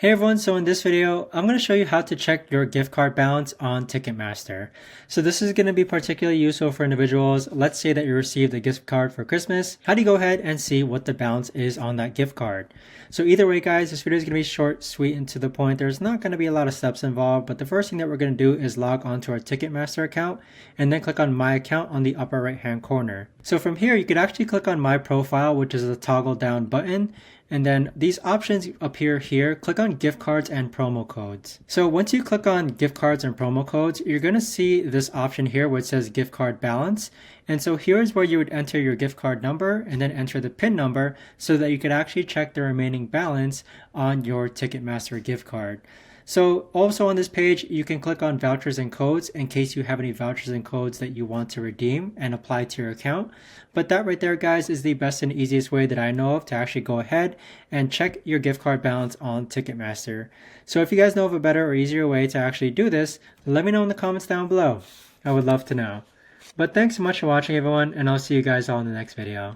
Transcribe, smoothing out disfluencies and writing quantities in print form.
Hey everyone, so in this video, I'm going to show you how to check your gift card balance on Ticketmaster. So this is going to be particularly useful for individuals. Let's say that you received a gift card for Christmas. How do you go ahead and see what the balance is on that gift card? So either way guys, this video is going to be short, sweet, and to the point. There's not going to be a lot of steps involved, but the first thing that we're going to do is log onto our Ticketmaster account and then click on My Account on the upper right hand corner. So from here, you could actually click on My Profile, which is a toggle down button. And then these options appear here. Click on gift cards and promo codes. So once you click on gift cards and promo codes, you're going to see this option here where it says gift card balance. And so here's where you would enter your gift card number and then enter the PIN number so that you could actually check the remaining balance on your Ticketmaster gift card. So also on this page, you can click on vouchers and codes in case you have any vouchers and codes that you want to redeem and apply to your account. But that right there, guys, is the best and easiest way that I know of to actually go ahead and check your gift card balance on Ticketmaster. So if you guys know of a better or easier way to actually do this, let me know in the comments down below. I would love to know. But thanks so much for watching, everyone, and I'll see you guys all in the next video.